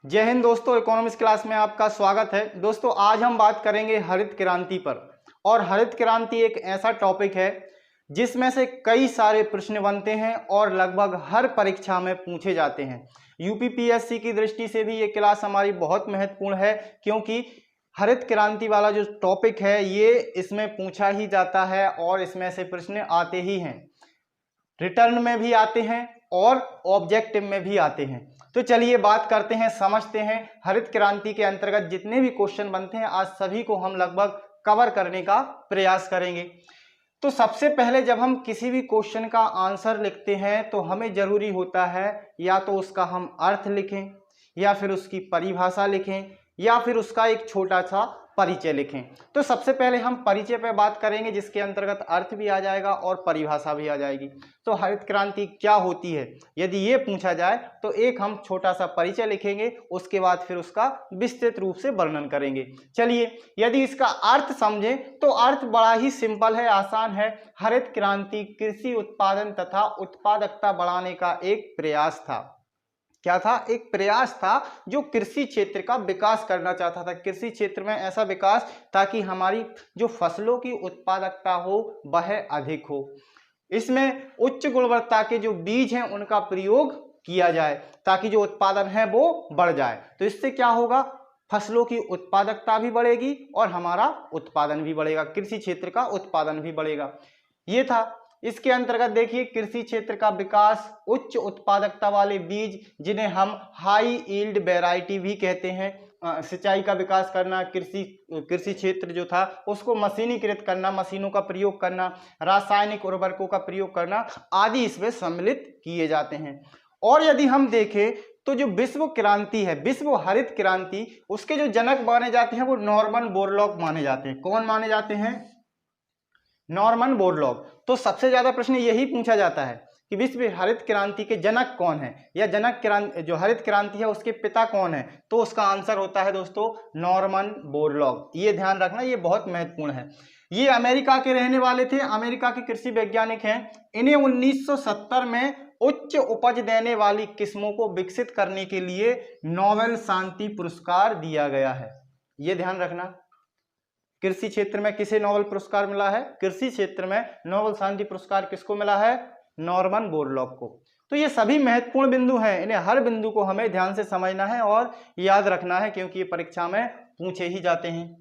जय हिंद दोस्तों, economics class में आपका स्वागत है। दोस्तों आज हम बात करेंगे हरित क्रांति पर। और हरित क्रांति एक ऐसा टॉपिक है जिसमें से कई सारे प्रश्न बनते हैं और लगभग हर परीक्षा में पूछे जाते हैं। यूपीपीएससी की दृष्टि से भी ये क्लास हमारी बहुत महत्वपूर्ण है, क्योंकि हरित क्रांति वाला जो टॉपिक है ये इसमें पूछा ही जाता है और इसमें से प्रश्न आते ही हैं, रिटर्न में भी आते हैं और ऑब्जेक्टिव में भी आते हैं। तो चलिए बात करते हैं, समझते हैं हरित क्रांति के अंतर्गत जितने भी क्वेश्चन बनते हैं आज सभी को हम लगभग कवर करने का प्रयास करेंगे। तो सबसे पहले जब हम किसी भी क्वेश्चन का आंसर लिखते हैं तो हमें जरूरी होता है या तो उसका हम अर्थ लिखें या फिर उसकी परिभाषा लिखें या फिर उसका एक छोटा सा परिचय लिखें। तो सबसे पहले हम परिचय पर बात करेंगे जिसके अंतर्गत अर्थ भी आ जाएगा और परिभाषा भी आ जाएगी। तो हरित क्रांति क्या होती है यदि ये पूछा जाए तो एक हम छोटा सा परिचय लिखेंगे, उसके बाद फिर उसका विस्तृत रूप से वर्णन करेंगे। चलिए यदि इसका अर्थ समझें तो अर्थ बड़ा ही सिंपल है, आसान है। हरित क्रांति कृषि उत्पादन तथा उत्पादकता बढ़ाने का एक प्रयास था। क्या था? एक प्रयास था जो कृषि क्षेत्र का विकास करना चाहता था। कृषि क्षेत्र में ऐसा विकास ताकि हमारी जो फसलों की उत्पादकता हो वह अधिक हो। इसमें उच्च गुणवत्ता के जो बीज हैं उनका प्रयोग किया जाए ताकि जो उत्पादन है वो बढ़ जाए। तो इससे क्या होगा? फसलों की उत्पादकता भी बढ़ेगी और हमारा उत्पादन भी बढ़ेगा, कृषि क्षेत्र का उत्पादन भी बढ़ेगा। ये था। इसके अंतर्गत देखिए कृषि क्षेत्र का विकास, उच्च उत्पादकता वाले बीज जिन्हें हम हाई यील्ड वैरायटी भी कहते हैं, सिंचाई का विकास करना, कृषि क्षेत्र जो था उसको मशीनीकृत करना, मशीनों का प्रयोग करना, रासायनिक उर्वरकों का प्रयोग करना आदि इसमें सम्मिलित किए जाते हैं। और यदि हम देखें तो जो विश्व क्रांति है, विश्व हरित क्रांति, उसके जो जनक माने जाते हैं वो नॉर्मन बोरलॉग माने जाते हैं। कौन माने जाते हैं? Norman Borlaug. तो सबसे ज्यादा प्रश्न यही पूछा जाता है कि विश्व हरित क्रांति के जनक कौन है या जनक क्रांति जो हरित क्रांति है उसके पिता कौन है, तो उसका आंसर होता है दोस्तों नॉर्मन बोरलॉग। ये ध्यान रखना, ये बहुत महत्वपूर्ण है। ये अमेरिका के रहने वाले थे, अमेरिका के कृषि वैज्ञानिक हैं। इन्हें 1970 में उच्च उपज देने वाली किस्मों को विकसित करने के लिए नोबेल शांति पुरस्कार दिया गया है। ये ध्यान रखना। कृषि क्षेत्र में किसे नोबेल पुरस्कार मिला है? कृषि क्षेत्र में नोबेल शांति पुरस्कार किसको मिला है? नॉर्मन बोरलॉग को। तो ये सभी महत्वपूर्ण बिंदु हैं, इन्हें हर बिंदु को हमें ध्यान से समझना है और याद रखना है क्योंकि ये परीक्षा में पूछे ही जाते हैं।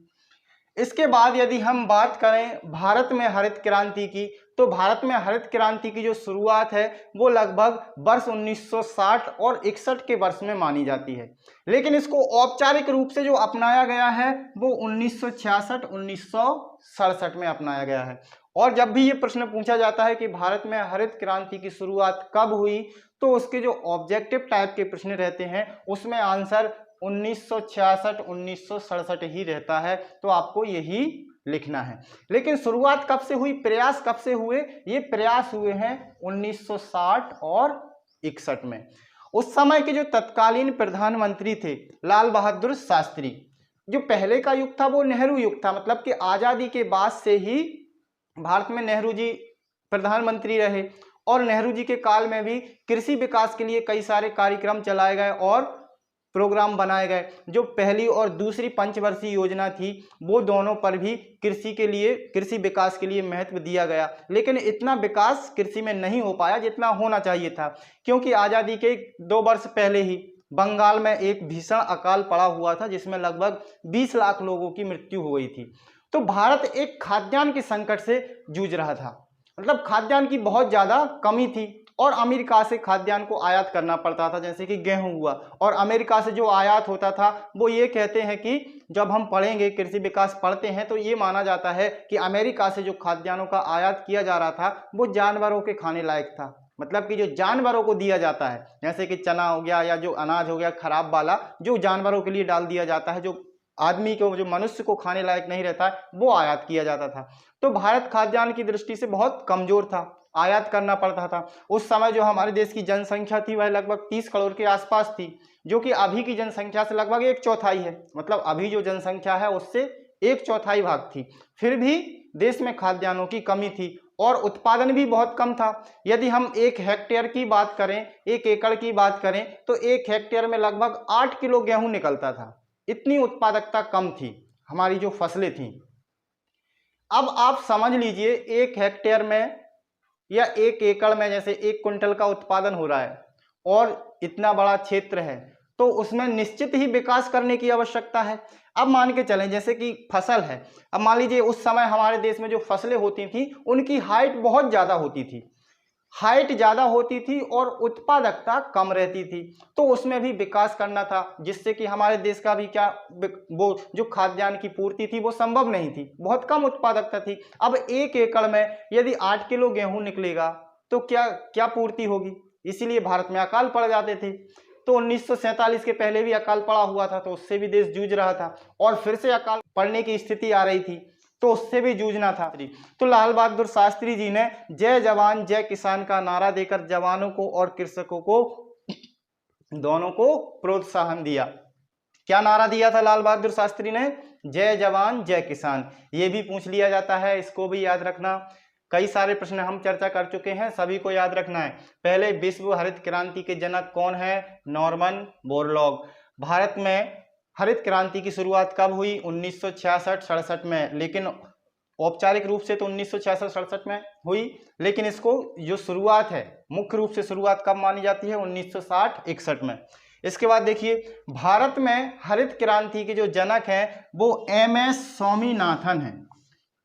इसके बाद यदि हम बात करें भारत में हरित क्रांति की, तो भारत में हरित क्रांति की जो शुरुआत है वो लगभग वर्ष 1960 और 61 के वर्ष में मानी जाती है, लेकिन इसको औपचारिक रूप से जो अपनाया गया है वो 1966-1967 में अपनाया गया है। और जब भी ये प्रश्न पूछा जाता है कि भारत में हरित क्रांति की शुरुआत कब हुई, तो उसके जो ऑब्जेक्टिव टाइप के प्रश्न रहते हैं उसमें आंसर 1966-1967 ही रहता है। तो आपको यही लिखना है। लेकिन शुरुआत कब से हुई, प्रयास कब से हुए? ये प्रयास हुए हैं 1960 और 61 में। उस समय के जो तत्कालीन प्रधानमंत्री थे लाल बहादुर शास्त्री, जो पहले का युग था वो नेहरू युग था, मतलब कि आजादी के बाद से ही भारत में नेहरू जी प्रधानमंत्री रहे और नेहरू जी के काल में भी कृषि विकास के लिए कई सारे कार्यक्रम चलाए गए और प्रोग्राम बनाए गए। जो पहली और दूसरी पंचवर्षीय योजना थी वो दोनों पर भी कृषि विकास के लिए महत्व दिया गया, लेकिन इतना विकास कृषि में नहीं हो पाया जितना होना चाहिए था, क्योंकि आज़ादी के 2 वर्ष पहले ही बंगाल में एक भीषण अकाल पड़ा हुआ था जिसमें लगभग 20 लाख लोगों की मृत्यु हो गई थी। तो भारत एक खाद्यान्न के संकट से जूझ रहा था, मतलब खाद्यान्न की बहुत ज़्यादा कमी थी और अमेरिका से खाद्यान्न को आयात करना पड़ता था, जैसे कि गेहूं हुआ। और अमेरिका से जो आयात होता था वो ये कहते हैं कि जब हम पढ़ेंगे, कृषि विकास पढ़ते हैं, तो ये माना जाता है कि अमेरिका से जो खाद्यान्नों का आयात किया जा रहा था वो जानवरों के खाने लायक था, मतलब कि जो जानवरों को दिया जाता है, जैसे कि चना हो गया या जो अनाज हो गया खराब वाला, जो जानवरों के लिए डाल दिया जाता है, जो आदमी को, जो मनुष्य को खाने लायक नहीं रहता है, वो आयात किया जाता था। तो भारत खाद्यान्न की दृष्टि से बहुत कमजोर था, आयात करना पड़ता था। उस समय जो हमारे देश की जनसंख्या थी वह लगभग 30 करोड़ के आसपास थी, जो कि अभी की जनसंख्या से लगभग 1/4 है, मतलब अभी जो जनसंख्या है उससे 1/4 भाग थी। फिर भी देश में खाद्यान्नों की कमी थी और उत्पादन भी बहुत कम था। यदि हम 1 हेक्टेयर की बात करें, 1 एकड़ की बात करें, तो 1 हेक्टेयर में लगभग 8 किलो गेहूं निकलता था। इतनी उत्पादकता कम थी हमारी जो फसलें थीं। अब आप समझ लीजिए 1 हेक्टेयर में या 1 एकड़ में जैसे 1 क्विंटल का उत्पादन हो रहा है और इतना बड़ा क्षेत्र है, तो उसमें निश्चित ही विकास करने की आवश्यकता है। अब मान के चलें जैसे कि फसल है, अब मान लीजिए उस समय हमारे देश में जो फसलें होती थी उनकी हाइट बहुत ज़्यादा होती थी, हाइट ज़्यादा होती थी और उत्पादकता कम रहती थी, तो उसमें भी विकास करना था, जिससे कि हमारे देश का भी क्या वो जो खाद्यान्न की पूर्ति थी वो संभव नहीं थी, बहुत कम उत्पादकता थी। अब 1 एकड़ में यदि 8 किलो गेहूं निकलेगा तो क्या क्या पूर्ति होगी, इसीलिए भारत में अकाल पड़ जाते थे। तो 1947 के पहले भी अकाल पड़ा हुआ था, तो उससे भी देश जूझ रहा था और फिर से अकाल पड़ने की स्थिति आ रही थी, तो उससे भी जूझना था। तो लाल बहादुर शास्त्री जी ने जय जवान जय किसान का नारा देकर जवानों को और कृषकों को दोनों को प्रोत्साहन दिया। क्या नारा दिया था लाल बहादुर शास्त्री ने? जय जवान जय किसान। ये भी पूछ लिया जाता है, इसको भी याद रखना। कई सारे प्रश्न हम चर्चा कर चुके हैं, सभी को याद रखना है। पहले विश्व हरित क्रांति के जनक कौन है? Norman Borlaug. भारत में हरित क्रांति की शुरुआत कब हुई? 1966-67 में, लेकिन औपचारिक रूप से तो 1966-67 में हुई, लेकिन इसको जो शुरुआत है मुख्य रूप से शुरुआत कब मानी जाती है? 1960-61 में। इसके बाद देखिए भारत में हरित क्रांति के जो जनक हैं वो MS स्वामीनाथन हैं।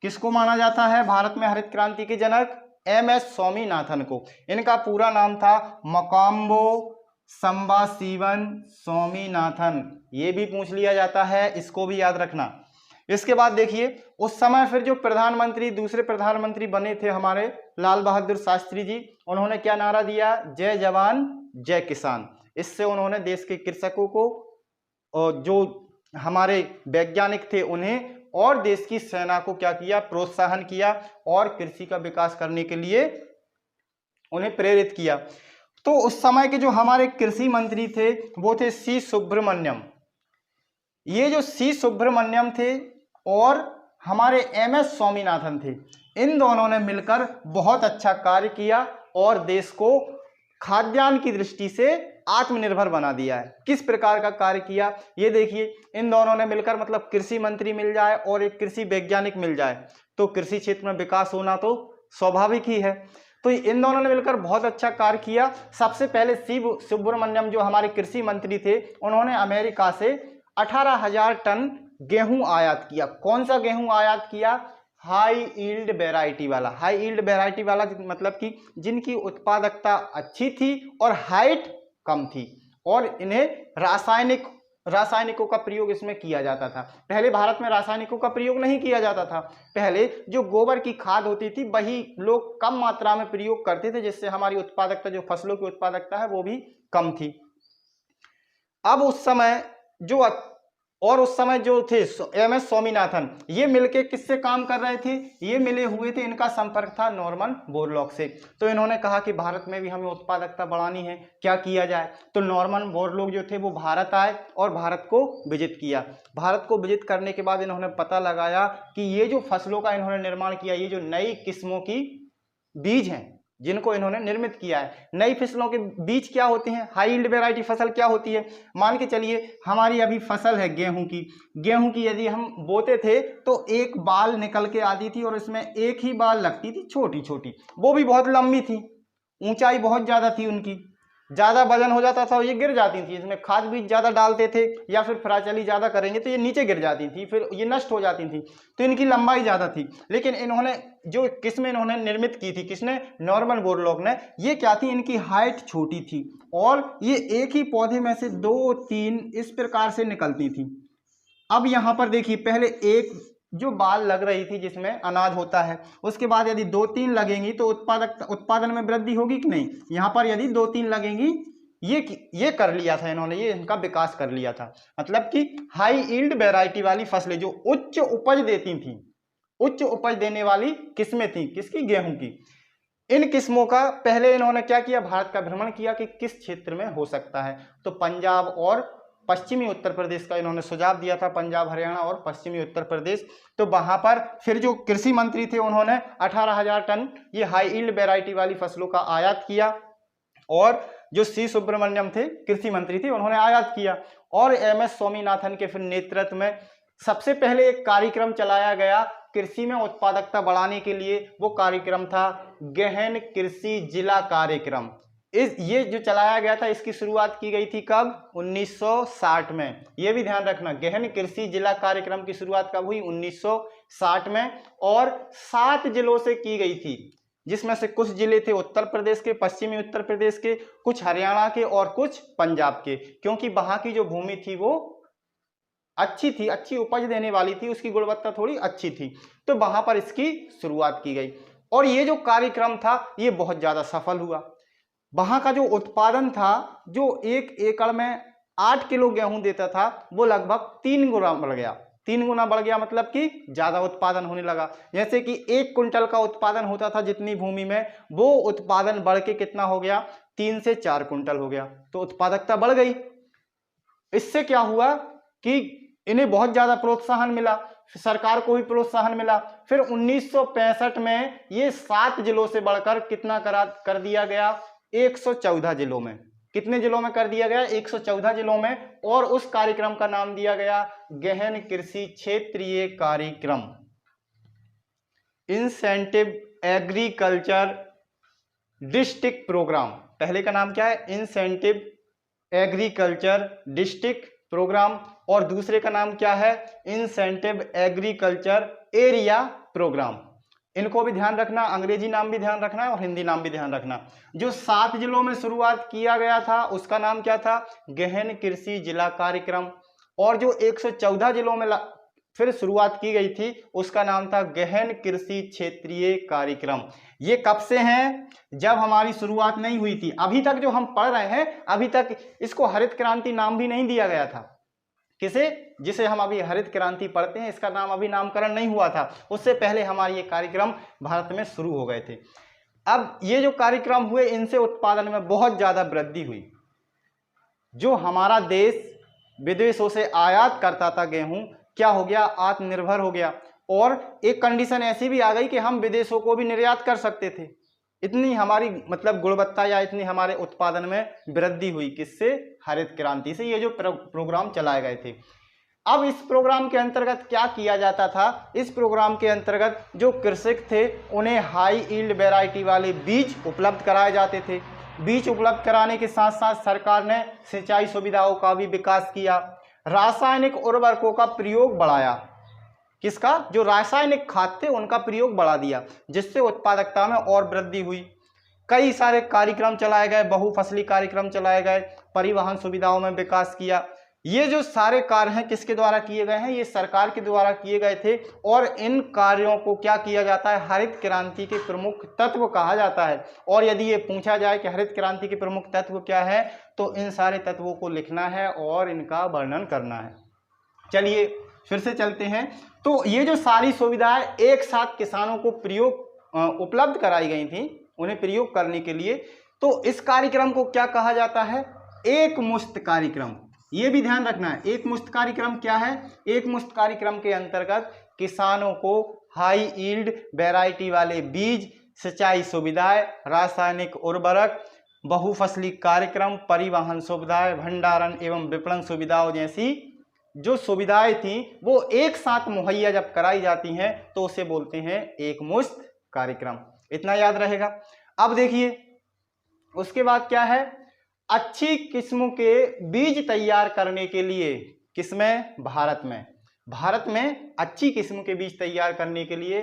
किसको माना जाता है भारत में हरित क्रांति के जनक? MS स्वामीनाथन को। इनका पूरा नाम था मकाम्बो संबाशिवन स्वामीनाथन। ये भी पूछ लिया जाता है, इसको भी याद रखना। इसके बाद देखिए उस समय फिर जो प्रधानमंत्री दूसरे प्रधानमंत्री बने थे हमारे लाल बहादुर शास्त्री जी, उन्होंने क्या नारा दिया? जय जवान जय किसान। इससे उन्होंने देश के कृषकों को और जो हमारे वैज्ञानिक थे उन्हें और देश की सेना को क्या किया? प्रोत्साहन किया और कृषि का विकास करने के लिए उन्हें प्रेरित किया। तो उस समय के जो हमारे कृषि मंत्री थे वो थे सी सुब्रमण्यम। ये जो सी सुब्रमण्यम थे और हमारे MS स्वामीनाथन थे, इन दोनों ने मिलकर बहुत अच्छा कार्य किया और देश को खाद्यान्न की दृष्टि से आत्मनिर्भर बना दिया है। किस प्रकार का कार्य किया ये देखिए, इन दोनों ने मिलकर मतलब कृषि मंत्री मिल जाए और एक कृषि वैज्ञानिक मिल जाए तो कृषि क्षेत्र में विकास होना तो स्वाभाविक ही है। तो इन दोनों ने मिलकर बहुत अच्छा कार्य किया। सबसे पहले सी सुब्रमण्यम जो हमारे कृषि मंत्री थे, उन्होंने अमेरिका से 18,000 टन गेहूं आयात किया। कौन सा गेहूं आयात किया? हाई ईल्ड वेराइटी वाला। हाई ईल्ड वेराइटी वाला मतलब कि जिनकी उत्पादकता अच्छी थी और हाइट कम थी, और इन्हें रासायनिकों का प्रयोग इसमें किया जाता था। पहले भारत में रासायनिकों का प्रयोग नहीं किया जाता था। पहले जो गोबर की खाद होती थी वही लोग कम मात्रा में प्रयोग करते थे, जिससे हमारी उत्पादकता जो फसलों की उत्पादकता है वो भी कम थी। अब उस समय जो थे MS स्वामीनाथन, ये मिलके किससे काम कर रहे थे? ये मिले हुए थे, इनका संपर्क था नॉर्मन बोरलॉग से। तो इन्होंने कहा कि भारत में भी हमें उत्पादकता बढ़ानी है, क्या किया जाए? तो नॉर्मन बोरलॉग जो थे वो भारत आए और भारत को विजिट किया। भारत को विजिट करने के बाद इन्होंने पता लगाया कि ये जो फसलों का इन्होंने निर्माण किया, ये जो नई किस्मों की बीज हैं जिनको इन्होंने निर्मित किया है, नई फसलों के बीज क्या होते हैं? हाई यील्ड वैरायटी फसल क्या होती है? मान के चलिए हमारी अभी फसल है गेहूं की यदि हम बोते थे तो एक बाल निकल के आती थी और इसमें एक ही बाल लगती थी छोटी छोटी, वो भी बहुत लंबी थी, ऊंचाई बहुत ज़्यादा थी उनकी, ज़्यादा वजन हो जाता था और ये गिर जाती थी। इसमें खाद बीज ज़्यादा डालते थे या फिर फ्राचली ज़्यादा करेंगे तो ये नीचे गिर जाती थी, फिर ये नष्ट हो जाती थी, तो इनकी लंबाई ज़्यादा थी। लेकिन इन्होंने जो किस्में इन्होंने निर्मित की थी, किसने? नॉर्मन बोरलॉग ने। ये क्या थी? इनकी हाइट छोटी थी और ये एक ही पौधे में से 2-3 इस प्रकार से निकलती थी। अब यहाँ पर देखिए पहले एक जो बाल लग रही थी जिसमें अनाज होता है, उसके बाद यदि 2-3 लगेंगी तो उत्पादन में वृद्धि होगी कि नहीं? यहाँ पर यदि 2-3 लगेंगी, ये कर लिया था इन्होंने, ये इनका विकास कर लिया था। मतलब कि हाई यील्ड वैरायटी वाली फसलें जो उच्च उपज देती थी, उच्च उपज देने वाली किस्में थी, किसकी? गेहूं की। इन किस्मों का पहले इन्होंने क्या किया? भारत का भ्रमण किया कि किस क्षेत्र में हो सकता है। तो पंजाब और पश्चिमी उत्तर प्रदेश का इन्होंने सुझाव दिया था, पंजाब, हरियाणा और पश्चिमी उत्तर प्रदेश। तो वहां पर फिर जो कृषि मंत्री थे उन्होंने 18,000 टन ये हाई यील्ड वैरायटी वाली फसलों का आयात किया, और जो सी सुब्रमण्यम थे कृषि मंत्री थे उन्होंने आयात किया। और MS स्वामीनाथन के फिर नेतृत्व में सबसे पहले एक कार्यक्रम चलाया गया कृषि में उत्पादकता बढ़ाने के लिए, वो कार्यक्रम था गहन कृषि जिला कार्यक्रम। ये जो चलाया गया था इसकी शुरुआत की गई थी कब? 1960 में। ये भी ध्यान रखना, गहन कृषि जिला कार्यक्रम की शुरुआत कब हुई? 1960 में, और 7 जिलों से की गई थी, जिसमें से कुछ जिले थे उत्तर प्रदेश के, पश्चिमी उत्तर प्रदेश के, कुछ हरियाणा के और कुछ पंजाब के, क्योंकि वहां की जो भूमि थी वो अच्छी थी, अच्छी उपज देने वाली थी, उसकी गुणवत्ता थोड़ी अच्छी थी, तो वहां पर इसकी शुरुआत की गई। और ये जो कार्यक्रम था ये बहुत ज्यादा सफल हुआ। वहां का जो उत्पादन था, जो 1 एकड़ में 8 किलो गेहूं देता था, वो लगभग 3 गुना बढ़ गया। 3 गुना बढ़ गया मतलब कि ज्यादा उत्पादन होने लगा। जैसे कि 1 कुंटल का उत्पादन होता था जितनी भूमि में, वो उत्पादन बढ़ के कितना हो गया? 3 से 4 कुंटल हो गया, तो उत्पादकता बढ़ गई। इससे क्या हुआ कि इन्हें बहुत ज्यादा प्रोत्साहन मिला, सरकार को भी प्रोत्साहन मिला। फिर 1965 में ये 7 जिलों से बढ़कर कितना कर दिया गया? 114 जिलों में। कितने जिलों में कर दिया गया? 114 जिलों में। और उस कार्यक्रम का नाम दिया गया गहन कृषि क्षेत्रीय कार्यक्रम, इंसेंटिव एग्रीकल्चर डिस्ट्रिक्ट प्रोग्राम। पहले का नाम क्या है? इंसेंटिव एग्रीकल्चर डिस्ट्रिक्ट प्रोग्राम, और दूसरे का नाम क्या है? Incentive agriculture area programme. इनको भी ध्यान रखना, अंग्रेजी नाम भी ध्यान रखना और हिंदी नाम भी ध्यान रखना। जो 7 जिलों में शुरुआत किया गया था उसका नाम क्या था? गहन कृषि जिला कार्यक्रम। और जो 114 जिलों में फिर शुरुआत की गई थी उसका नाम था गहन कृषि क्षेत्रीय कार्यक्रम। ये कब से हैं? जब हमारी शुरुआत नहीं हुई थी। अभी तक जो हम पढ़ रहे हैं, अभी तक इसको हरित क्रांति नाम भी नहीं दिया गया था। किसे? जिसे हम अभी हरित क्रांति पढ़ते हैं, इसका नाम अभी नामकरण नहीं हुआ था। उससे पहले हमारे ये कार्यक्रम भारत में शुरू हो गए थे। अब ये जो कार्यक्रम हुए, इनसे उत्पादन में बहुत ज्यादा वृद्धि हुई। जो हमारा देश विदेशों से आयात करता था गेहूं, क्या हो गया? आत्मनिर्भर हो गया। और एक कंडीशन ऐसी भी आ गई कि हम विदेशों को भी निर्यात कर सकते थे। इतनी हमारी मतलब गुणवत्ता या इतनी हमारे उत्पादन में वृद्धि हुई। किससे? हरित क्रांति से। ये जो प्रोग्राम चलाए गए थे। अब इस प्रोग्राम के अंतर्गत क्या किया जाता था? इस प्रोग्राम के अंतर्गत जो कृषक थे उन्हें हाई यील्ड वैरायटी वाले बीज उपलब्ध कराए जाते थे। बीज उपलब्ध कराने के साथ साथ सरकार ने सिंचाई सुविधाओं का भी विकास किया। रासायनिक उर्वरकों का प्रयोग बढ़ाया। किसका? जो रासायनिक खाद थे उनका प्रयोग बढ़ा दिया, जिससे उत्पादकता में और वृद्धि हुई। कई सारे कार्यक्रम चलाए गए, बहुफसली कार्यक्रम चलाए गए, परिवहन सुविधाओं में विकास किया। ये जो सारे कार्य हैं किसके द्वारा किए गए हैं? ये सरकार के द्वारा किए गए थे। और इन कार्यों को क्या किया जाता है? हरित क्रांति के प्रमुख तत्व कहा जाता है। और यदि ये पूछा जाए कि हरित क्रांति के प्रमुख तत्व क्या है, तो इन सारे तत्वों को लिखना है और इनका वर्णन करना है। चलिए फिर से चलते हैं। तो ये जो सारी सुविधाएं एक साथ किसानों को उपलब्ध कराई गई थी, उन्हें प्रयोग करने के लिए, तो इस कार्यक्रम को क्या कहा जाता है? एक मुश्त कार्यक्रम। ये भी ध्यान रखना है। एक मुश्त कार्यक्रम क्या है? एक मुश्त कार्यक्रम के अंतर्गत किसानों को हाई यील्ड वैरायटी वाले बीज, सिंचाई सुविधाएं, रासायनिक उर्वरक, बहुफसली कार्यक्रम, परिवहन सुविधाएं, भंडारण एवं विपणन सुविधाओं जैसी जो सुविधाएं थी वो एक साथ मुहैया जब कराई जाती हैं तो उसे बोलते हैं एक मुश्त कार्यक्रम। इतना याद रहेगा। अब देखिए उसके बाद क्या है? अच्छी किस्मों के बीज तैयार करने के लिए, किसमें? भारत में। भारत में अच्छी किस्म के बीज तैयार करने के लिए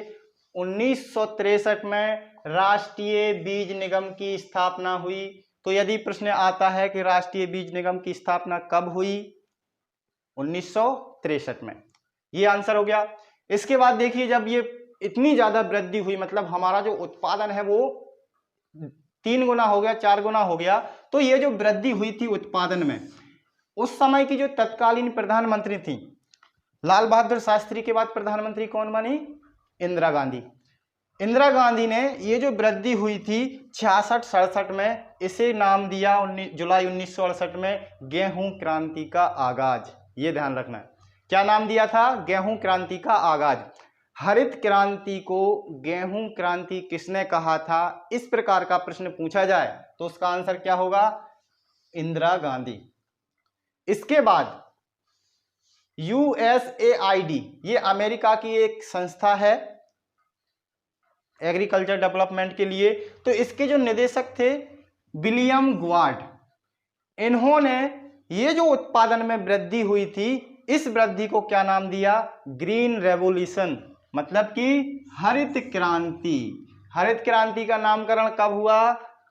1963 में राष्ट्रीय बीज निगम की स्थापना हुई। तो यदि प्रश्न आता है कि राष्ट्रीय बीज निगम की स्थापना कब हुई? 1963 में। ये आंसर हो गया। इसके बाद देखिए जब ये इतनी ज्यादा वृद्धि हुई, मतलब हमारा जो उत्पादन है वो 3 गुना हो गया, 4 गुना हो गया, तो ये जो वृद्धि हुई थी उत्पादन में, उस समय की जो तत्कालीन प्रधानमंत्री थी लाल बहादुर शास्त्री के बाद प्रधानमंत्री कौन बनी? इंदिरा गांधी। इंदिरा गांधी ने ये जो वृद्धि हुई थी 66-67 में, इसे नाम दिया जुलाई 1968 में गेहूं क्रांति का आगाज। ये ध्यान रखना है, क्या नाम दिया था? गेहूं क्रांति का आगाज। हरित क्रांति को गेहूं क्रांति किसने कहा था? इस प्रकार का प्रश्न पूछा जाए तो उसका आंसर क्या होगा? इंदिरा गांधी। इसके बाद USAID, ये अमेरिका की एक संस्था है एग्रीकल्चर डेवलपमेंट के लिए, तो इसके जो निदेशक थे विलियम गुआर्ड, इन्होंने ये जो उत्पादन में वृद्धि हुई थी, इस वृद्धि को क्या नाम दिया? ग्रीन रेवोल्यूशन, मतलब कि हरित क्रांति। हरित क्रांति का नामकरण कब हुआ?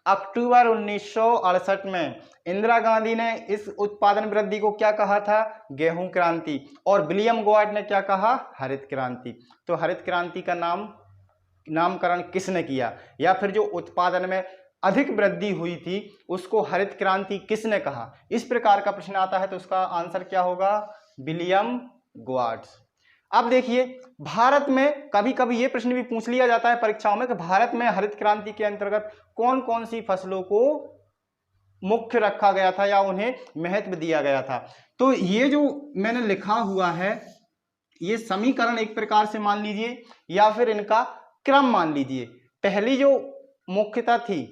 अक्टूबर 1968 में। इंदिरा गांधी ने इस उत्पादन वृद्धि को क्या कहा था? गेहूं क्रांति। और विलियम गुआर्ड ने क्या कहा? हरित क्रांति। तो हरित क्रांति का नामकरण किसने किया, या फिर जो उत्पादन में अधिक वृद्धि हुई थी उसको हरित क्रांति किसने कहा? इस प्रकार का प्रश्न आता है तो उसका आंसर क्या होगा? विलियम गुआर्ड। अब देखिए, भारत में कभी कभी ये प्रश्न भी पूछ लिया जाता है परीक्षाओं में कि भारत में हरित क्रांति के अंतर्गत कौन कौन सी फसलों को मुख्य रखा गया था या उन्हें महत्व दिया गया था। तो ये जो मैंने लिखा हुआ है, ये समीकरण एक प्रकार से मान लीजिए या फिर इनका क्रम मान लीजिए। पहली जो मुख्यता थी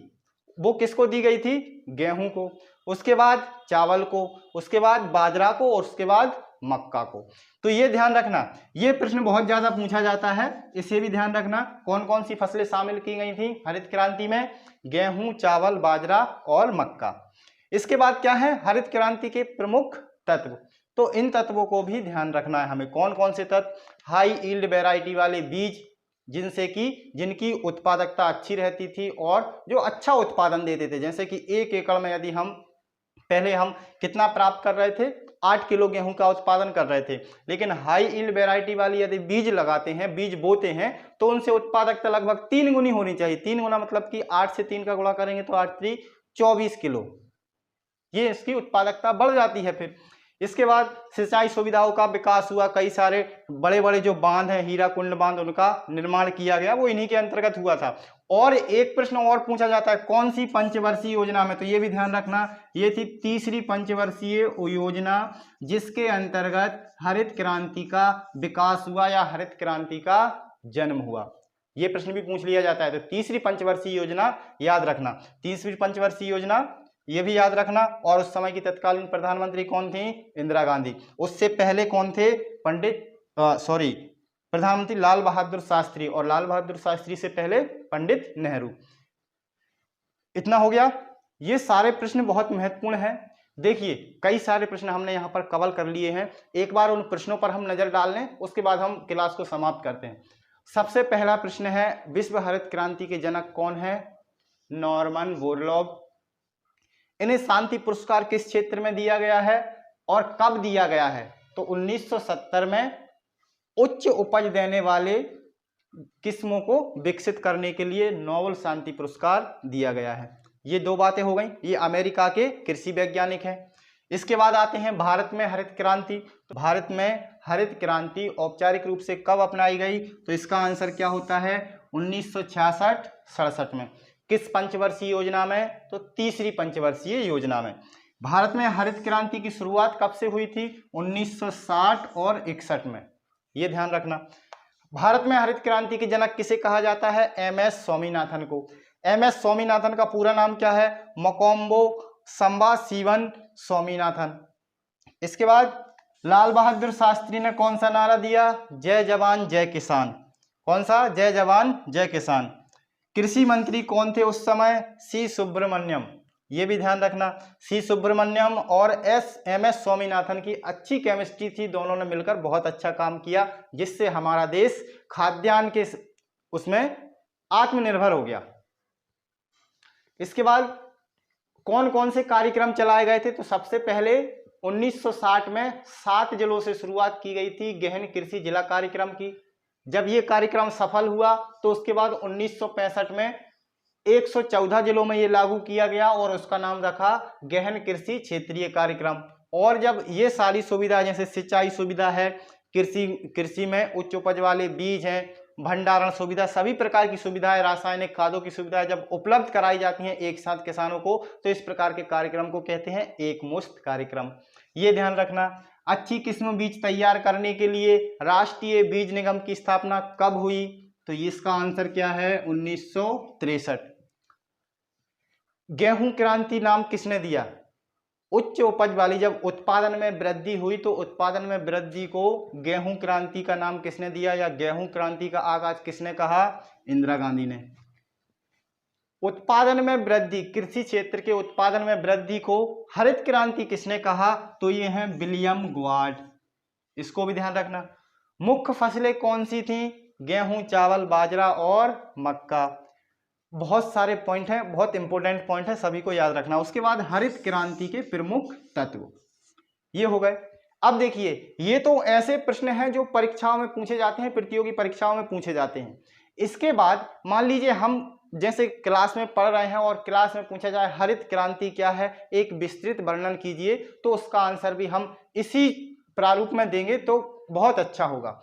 वो किसको दी गई थी? गेहूं को, उसके बाद चावल को, उसके बाद बाजरा को और उसके बाद मक्का को। तो ये ध्यान रखना, ये प्रश्न बहुत ज्यादा पूछा जाता है, इसे भी ध्यान रखना। कौन कौन सी फसलें शामिल की गई थी हरित क्रांति में? गेहूं, चावल, बाजरा और मक्का। इसके बाद क्या है? हरित क्रांति के प्रमुख तत्व। तो इन तत्वों को भी ध्यान रखना है हमें। कौन कौन से तत्व? हाई यील्ड वैरायटी वाले बीज, जिनकी उत्पादकता अच्छी रहती थी और जो अच्छा उत्पादन देते थे। जैसे कि 1 एकड़ में यदि हम कितना प्राप्त कर रहे थे? 8 किलो गेहूं का उत्पादन कर रहे थे, लेकिन हाई यील्ड वैरायटी वाली यदि बीज लगाते हैं, बीज बोते हैं, तो उनसे उत्पादकता लगभग 3 गुनी होनी चाहिए। 3 गुना मतलब कि 8 से 3 का गुणा करेंगे तो 8 3 24 किलो, ये इसकी उत्पादकता बढ़ जाती है। फिर इसके बाद सिंचाई सुविधाओं का विकास हुआ, कई सारे बड़े बड़े जो बांध हैं, हीराकुंड बांध, उनका निर्माण किया गया, वो इन्हीं के अंतर्गत हुआ था। और एक प्रश्न और पूछा जाता है, कौन सी पंचवर्षीय योजना में? तो ये भी ध्यान रखना, ये थी तीसरी पंचवर्षीय योजना, जिसके अंतर्गत हरित क्रांति का विकास हुआ या हरित क्रांति का जन्म हुआ। ये प्रश्न भी पूछ लिया जाता है। तो तीसरी पंचवर्षीय योजना याद रखना, तीसरी पंचवर्षीय योजना ये भी याद रखना। और उस समय की तत्कालीन प्रधानमंत्री कौन थी? इंदिरा गांधी। उससे पहले कौन थे? प्रधानमंत्री लाल बहादुर शास्त्री, और लाल बहादुर शास्त्री से पहले पंडित नेहरू। इतना हो गया। ये सारे प्रश्न बहुत महत्वपूर्ण हैं। देखिए, कई सारे प्रश्न हमने यहाँ पर कवर कर लिए हैं। एक बार उन प्रश्नों पर हम नजर डाल लें, उसके बाद हम क्लास को समाप्त करते हैं। सबसे पहला प्रश्न है, विश्व हरित क्रांति के जनक कौन है? Norman Borlaug. इन्हें शांति पुरस्कार किस क्षेत्र में दिया गया है और कब दिया गया है? तो 1970 में उच्च उपज देने वाले किस्मों को विकसित करने के लिए नोबेल शांति पुरस्कार दिया गया है। ये दो बातें हो गई, ये अमेरिका के कृषि वैज्ञानिक हैं। इसके बाद आते हैं भारत में हरित क्रांति। तो भारत में हरित क्रांति औपचारिक रूप से कब अपनाई गई? तो इसका आंसर क्या होता है? 1966-67 में। किस पंचवर्षीय योजना में? तो तीसरी पंचवर्षीय योजना में। भारत में हरित क्रांति की शुरुआत कब से हुई थी? 1960 और 61 में। ये ध्यान रखना। भारत में हरित क्रांति के जनक किसे कहा जाता है? MS स्वामीनाथन को। MS स्वामीनाथन का पूरा नाम क्या है? मोकोम्बो संबाशिवन स्वामीनाथन। इसके बाद लाल बहादुर शास्त्री ने कौन सा नारा दिया? जय जवान जय किसान। कौन सा? जय जवान जय किसान। कृषि मंत्री कौन थे उस समय? C सुब्रमण्यम। ये भी ध्यान रखना, C सुब्रमण्यम और MS स्वामीनाथन की अच्छी केमिस्ट्री थी, दोनों ने मिलकर बहुत अच्छा काम किया, जिससे हमारा देश खाद्यान्न के उसमें आत्मनिर्भर हो गया। इसके बाद कौन कौन से कार्यक्रम चलाए गए थे? तो सबसे पहले 1960 में 7 जिलों से शुरुआत की गई थी गहन कृषि जिला कार्यक्रम की। जब ये कार्यक्रम सफल हुआ तो उसके बाद 1965 में 114 जिलों में ये लागू किया गया और उसका नाम रखा गहन कृषि क्षेत्रीय कार्यक्रम। और जब ये सारी सुविधा, जैसे सिंचाई सुविधा है, कृषि में उच्च उपज वाले बीज हैं, भंडारण सुविधा, सभी प्रकार की सुविधाएं, रासायनिक खादों की सुविधाएं जब उपलब्ध कराई जाती हैं एक साथ किसानों को, तो इस प्रकार के कार्यक्रम को कहते हैं एकमुश्त कार्यक्रम। ये ध्यान रखना। अच्छी किस्म बीज तैयार करने के लिए राष्ट्रीय बीज निगम की स्थापना कब हुई? तो इसका आंसर क्या है? 1963। गेहूं क्रांति नाम किसने दिया? उच्च उपज वाली, जब उत्पादन में वृद्धि हुई तो उत्पादन में वृद्धि को गेहूं क्रांति का नाम किसने दिया, या गेहूं क्रांति का आगाज किसने कहा? इंदिरा गांधी ने। उत्पादन में वृद्धि, कृषि क्षेत्र के उत्पादन में वृद्धि को हरित क्रांति किसने कहा? तो ये हैं विलियम ग्वार्ड। इसको भी ध्यान रखना। मुख्य फसलें कौन सी थी? गेहूं, चावल, बाजरा और मक्का। बहुत सारे पॉइंट हैं, बहुत इंपॉर्टेंट पॉइंट है, सभी को याद रखना। उसके बाद हरित क्रांति के प्रमुख तत्व ये हो गए। अब देखिए, ये तो ऐसे प्रश्न हैं जो परीक्षाओं में पूछे जाते हैं, प्रतियोगी परीक्षाओं में पूछे जाते हैं। इसके बाद मान लीजिए हम जैसे क्लास में पढ़ रहे हैं और क्लास में पूछा जाए हरित क्रांति क्या है, एक विस्तृत वर्णन कीजिए, तो उसका आंसर भी हम इसी प्रारूप में देंगे तो बहुत अच्छा होगा।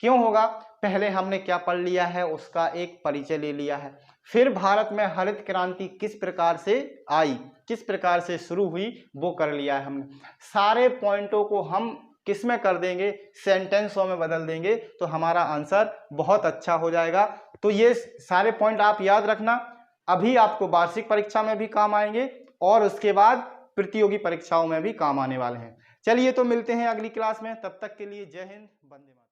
क्यों होगा? पहले हमने क्या पढ़ लिया है, उसका एक परिचय ले लिया है। फिर भारत में हरित क्रांति किस प्रकार से आई, किस प्रकार से शुरू हुई, वो कर लिया है हमने। सारे पॉइंटों को हम किस में कर देंगे? सेंटेंसों में बदल देंगे, तो हमारा आंसर बहुत अच्छा हो जाएगा। तो ये सारे पॉइंट आप याद रखना, अभी आपको वार्षिक परीक्षा में भी काम आएंगे और उसके बाद प्रतियोगी परीक्षाओं में भी काम आने वाले हैं। चलिए, तो मिलते हैं अगली क्लास में, तब तक के लिए जय हिंद, वंदे मातरम।